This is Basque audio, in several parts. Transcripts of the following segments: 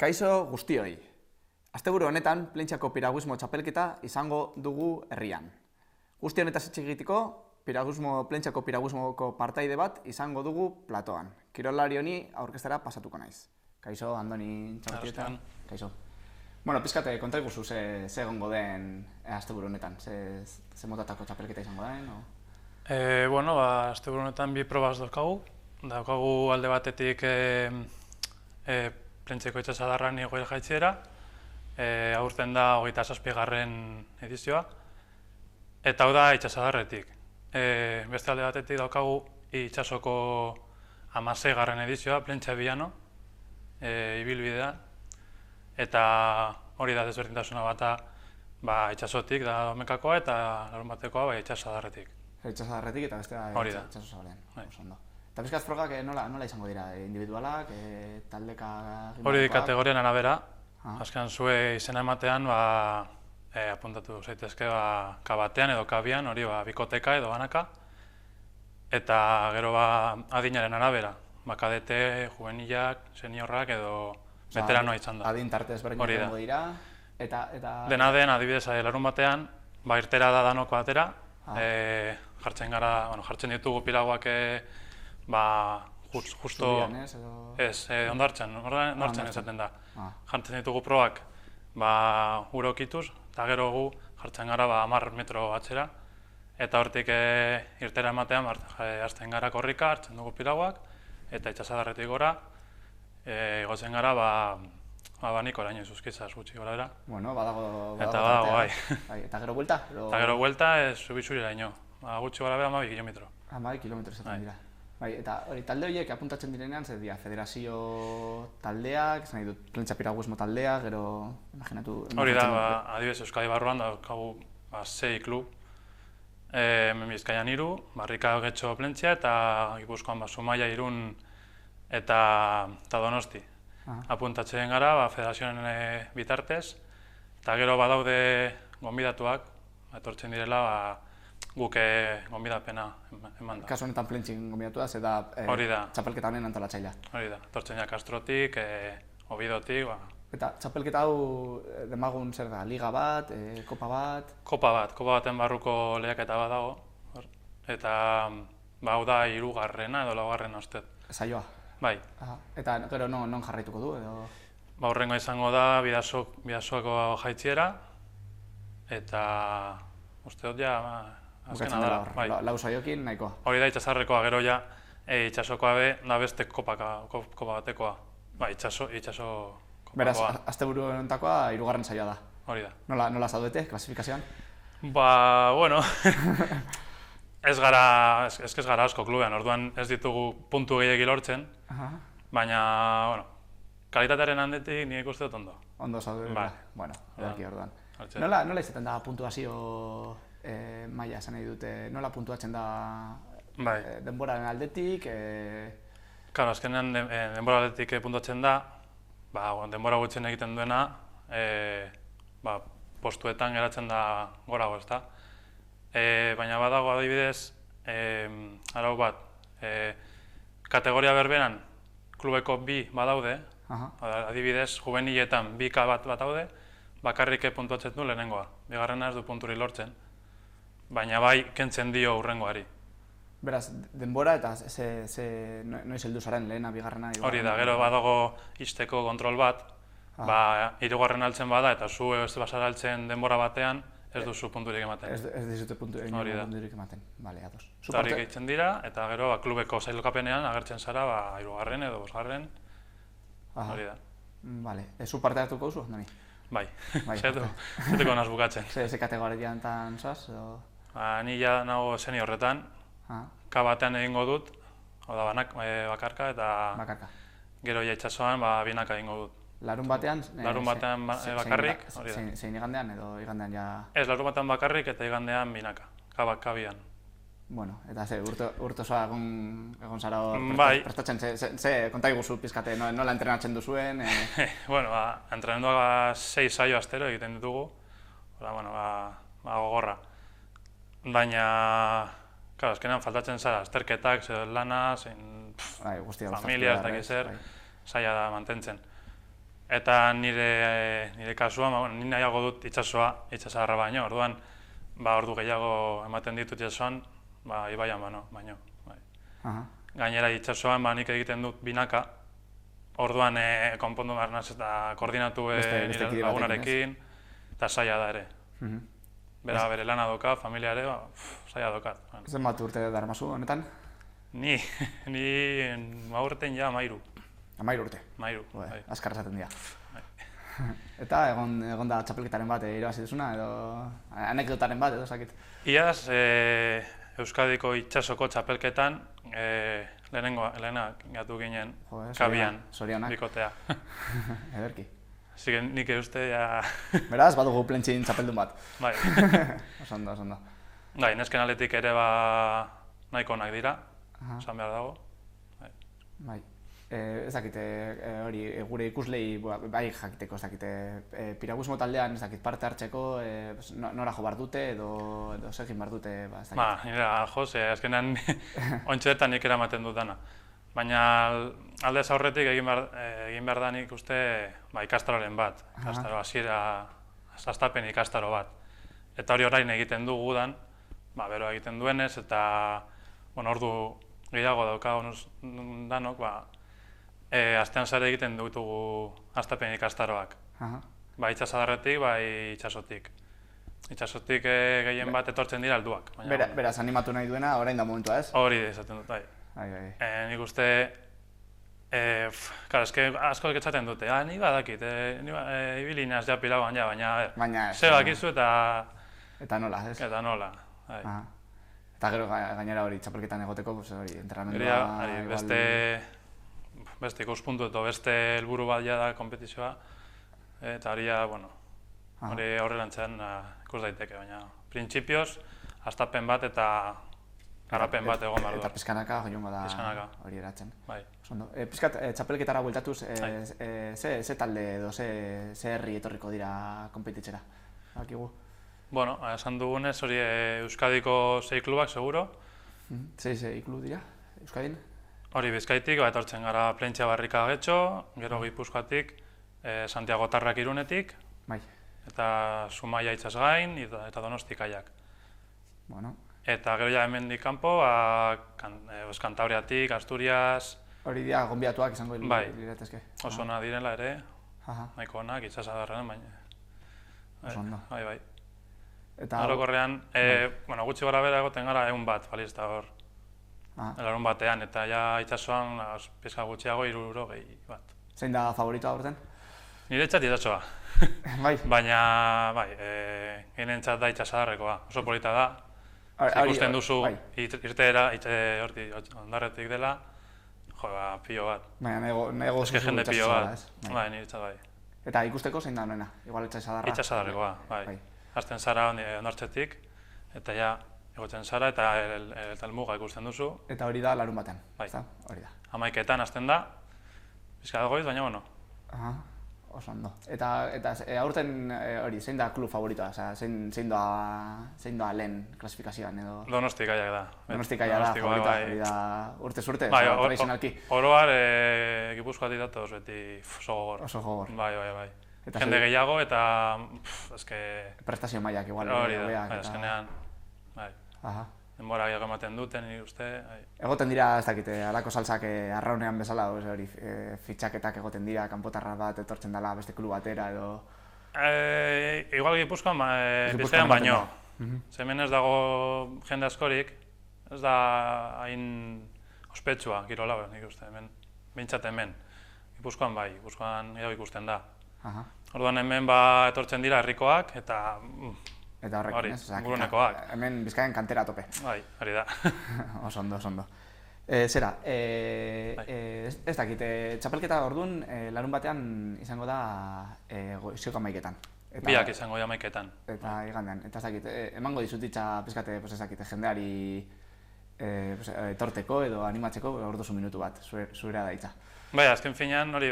Kaixo guztioi. Asteburu honetan Plentziako piraguismo txapelketa izango dugu herrian. Guzti honetaz hitz egiteko, Plentziako piraguismoko partaide bat izango dugu platoan. Kirolari honi aurkeztera pasatuko naiz. Kaixo, Andoni Txabartieta. Kaixo. Bueno, pizkate, konta iguzu ze egongo den asteburu honetan. Ze motatako txapelketa izango den? Bueno, asteburu honetan bi probaz daukagu. Daukagu alde batetik Plentziako itsasadarran igoera jaitziera. Aurten da 27. edizioa. Eta hau da itsasadarretik. Beste alde batetik daukagu itsasoko 16. edizioa, Plentzia Biano, ibilbidea. Eta hori da desberdintasuna bata itsasotik da domekakoa eta larunbatekoa itsasadarretik. Itsasadarretik eta bestea itsaso zabalean. Eta pizkaz frogak nola izango dira? Individualak, taldeka... Hori kategorian arabera. Azkenan zue izena ematean apuntatu zaitezke K1 edo K2, hori bikoteka edo banaka. Eta gero adinaren arabera. Kadete, juvenilak, seniorrak edo veteranoa izan da. Adin tarte ezberdinak egongo dira. Dena den, adibidez, larun batean, irtera da danoko atera. Jartzen ditugu piraguak justo... Ez, ondartzen esaten da. Jartzen ditugu probak urokituz, eta gero gu jartzen gara 10 metro atzera. Eta hortik irtera ematean hasten gara korrika, hartzen dugu piraguak, eta itsasadarretik gora, igotzen gara Nikoraino izuzkitzaz gutxi gora era. Bueno, badago bai. Eta gero buelta? Eta gero buelta Zubizuriraino. Gutxi gora bera 12 kilometro. 12 kilometro esaten dira. Eta talde horiek apuntatzen direnean, zer dira, federazio taldeak, esan nahi dut, Plentzia piraguismo taldea, gero, imaginatu... Hori da, adibidez Euskadi barruan daukagu 6 klub. Bizkaian 3, Barrika Getxo Plentzia eta Gipuzkoan Zumaia, Irun eta Donosti. Apuntatzen gara, federazioen bitartez, eta gero badaude gonbidatuak, etortzen direla, guk gonbidapena eman da. Kasu honetan Plentzien gonbidatu da, ze da txapelketa honen antolatzailea. Hori da, etortzen ja Kastrotik, Obidotik. Eta txapelketa hau demagun zer da, liga bat, kopa bat? Kopa baten barruko lehiaketa bat dago. Eta hau da 3. edo 4. uste. Saioa? Bai. Eta gero non jarraituko du edo? Horrengo izango da Bidasoako jaitziera, eta uste dut ja azkena da. Lau saiokin nahikoa? Hori da itsasarrekoa, gero ja itsasokoa da beste kopa batekoa. Itsaso kopakoa. Beraz, asteburu honetakoa 3. saioa da? Hori da. Nola zaudete, klasifikazioan? Bueno... Ez gara asko klubean, orduan ez ditugu puntu gehiagi lortzen, baina, kalitatearen handetik nire ikuste dut ondo. Ondo zaude, bueno, edaki orduan. Nola izaten da puntuazio maila, esan nahi dute, nola puntuatzen da denboraren aldetik? Claro, azkenean denbora aldetik puntuatzen da, denbora gutxien egiten duena, postuetan geratzen da gorago, ezta? Baina badago adibidez, arau bat, kategoria berberan klubeko 2 badaude, adibidez, juveniletan 2K bat daude, bakarrik puntuatzen du lehenengoa, bigarrena ez du punturi lortzen, baina bai kentzen dio hurrengoari. Beraz, denbora eta noiz heldu zaren lehena, bigarrena? Hori da, gero badago izteko kontrol bat, 3. altzen bada eta zu ez bazara altzen denbora batean, ez duzu punturik ematen. Ez dizute punturik ematen. Bale, ados. Eta hori gehitzen dira, eta gero klubeko sailokapenean agertzen zara 3. edo 5. Hori da. Bale, zu parte hartuko duzu, Andoni? Bai, zetuko naz bukatzen. Ze kategorian tan zoaz? Ni ja nago seniorretan, K1 egingo dut, hau da bakarka eta gero itsasoan binaka egingo dut. Larun batean bakarrik, zein igandean edo igandean ja... Ez, larun batean bakarrik eta igandean binaka, K2an. Bueno, eta urte osoa egon zara prestatzen, konta iguzu pizkate, nola entrenatzen duzuen? Bueno, entrenamenduak 6 saio astero egiten ditugu, gogorra. Baina, azkenean faltatzen zara, azterketak, lana, familia, ez dakiz zer, zaila da mantentzen. Eta nire kasuan, ni nahiago dut itsasadarra baino, orduan, ordu gehiago ematen ditut itsasoan, ibaian baino. Bai. Gainera itsasoan nik egiten dut binaka, orduan konpondu behar naz eta koordinatu nire lagunarekin, eta zaila da ere. Bere lana doka, familia ere, zaila dokat. Zenbat urte daramazu honetan? Ni urten ja 13. 13 urte? 13, bai. Azkar esaten dira. Eta egon da txapelketaren bat irabazi duzuna, edo anekdotaren bat, edo zakit? Iaz, Euskadiko itsasoko txapelketan, lehena gatu ginen kabian, bikotea. Ederki. Zigen nik uste, ja... Beraz, badugu plentxin txapeldun bat. Bai. Oso ondo. Bai, nesken aldetik ere nahiko onak dira, esan behar dago. Bai. Ez dakite, hori, gure ikuslei, bai jakiteko, ez dakite, piragusmo taldean, ez dakit, parte hartzeko, nora jo bar dute, edo segin bar dute, ez dakit. Nire joz, azkenean ontsuetan nik eramaten dut dana. Baina aldez aurretik egin behar da nik uste ikastaroren bat, ikastaro hasiera, hastapen ikastaro bat. Eta hori orain egiten du gudan, beroa egiten duenez, eta ordu gehiago daukagu danok, astean zare egiten dutugu hastapen ikastaroak. Bai itsasadarretik, bai itsasotik. Itsasotik gehien bat etortzen dira alduak. Beraz, animatu nahi duena, orain da momentua, ez? Hori esaten dut, bai. Nik uste, asko eketzaten dute, ni badakit, ibili naz ja pilagoan ja, baina ze bakizu eta... Eta nola, ez? Eta nola, bai. Eta gero gainera hori txapelketan egoteko, hori, entrenamendua... Beste ikuspuntu eta beste helburu bat da kompetizioa, eta hori, hori aurrerantzean ikus daiteke, baina printzipioz, hastapen bat eta garapen bat egon behar du. Eta pizkanaka joango da hori eratzen. Bai. Pizkat, txapelketara bueltatuz, ze talde edo ze herri etorriko dira kompetitzera? Esan dugunez, hori Euskadiko 6 klubak, seguro. 6 klub dira, Euskadin? Hori Bizkaitik, etortzen gara Plentzia Barrika Getxo, gero Gipuzkoatik, Santiago Tarrak Irunetik, eta Zumaia Itsasgain eta Donosti Kaiak. Eta gero ja hemendik kanpo, Kantabriatik, Asturias... Hori dira gonbidatuak izango diretezke. Oso ona direla ere, nahiko onak, itsasadarrean, baina... Oso ondo. Bai. Orokorrean, gutxi gara bera egoten gara egun bat, balista hor. Larun batean, eta ja itsasoan pizka gutxiago 60 bat. Zein da favoritoa aurten? Niretzat itsasoa. Bai. Baina, genentzat da itsasadarrekoa. Oso polita da. Ikusten duzu irteera, ondarretik dela, pilo bat. Baina, nego zuzu jende pilo bat. Bai, niretzat bai. Eta ikusteko zein da honena? Igual itsasadarra? Itsasadarrekoa, bai. Hasten zara ondartzetik, eta ja, egotzen zara eta helmuga ikusten duzu. Eta hori da larun batean, ezta? Hori da. 11etan hasten da, pizka dagoiz, baina oso ondo. Eta aurten hori, zein da klub favoritoa? Zein doa lehen klasifikazioan edo? Donosti Kaiak da. Donosti Kaiak da favoritoa, hori da urte-zurte, tradizionalki. Oroar Gipuzkoatik datoz beti oso gogor. Oso gogor. Bai. Jende gehiago eta... Prestazio mailak igual. Hori da, azkenean. Denbora gehiago ematen duten, nire uste. Egoten dira, ez dakite, halako salsak arraunean bezala, hori fitxaketak egoten dira, kanpotarra bat etortzen dela beste klub batera edo... Igual Gipuzkoan bizkaian baino. Hemen ez dago jende askorik, ez da hain ospetsua girola, nik uste, behintzat hemen. Gipuzkoan bai, Gipuzkoan gehiago ikusten da. Orduan hemen etortzen dira herrikoak eta... Eta horrekin, ez? Gurunekoak. Hemen Bizkaian kantera tope. Bai, hori da. Oso ondo. Zera, ez dakit, txapelketa orduan larun batean izango da goizeko 11etan. Biak izango da 11etan. Eta igandean, eta ez dakit, emango dizutitza pizkate, ez dakit, jendeari etorteko edo animatzeko orduzu minutu bat, zurea da hitza. Bai, azken finean hori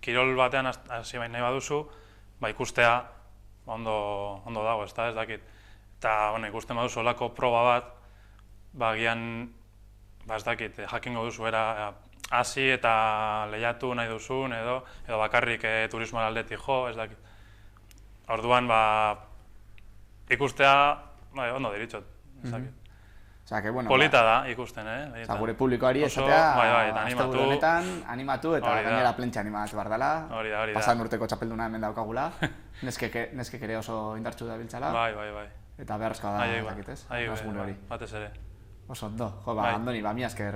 kirol batean hasi nahi baduzu, ikustea ondo dago, ez dakit. Eta ikusten baduzu olako proba bat, gian, ez dakit, jakingo duzu era hasi eta lehiatu nahi duzun edo bakarrik turismoa aldetik jo, ez dakit. Orduan, ikustea, ondo deritzot, ez dakit. Polita da ikusten, Gure publikoari esatea, asteburu honetan animatu eta gainera plentxa animatu behar dela. Pasan urteko txapelduna hemen daukagula. Neskek ere oso indartsu da biltzala. Bai. Eta beharrezkoa da, zakitez, asgune hori. Batez ere. Oso ondo, Andoni, mi esker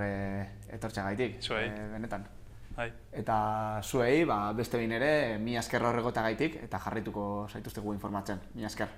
etortxagaitik, benetan. Eta zuei, beste behin ere, mi esker horregotagaitik eta jarraituko zaituztegu informatzen. Mi esker.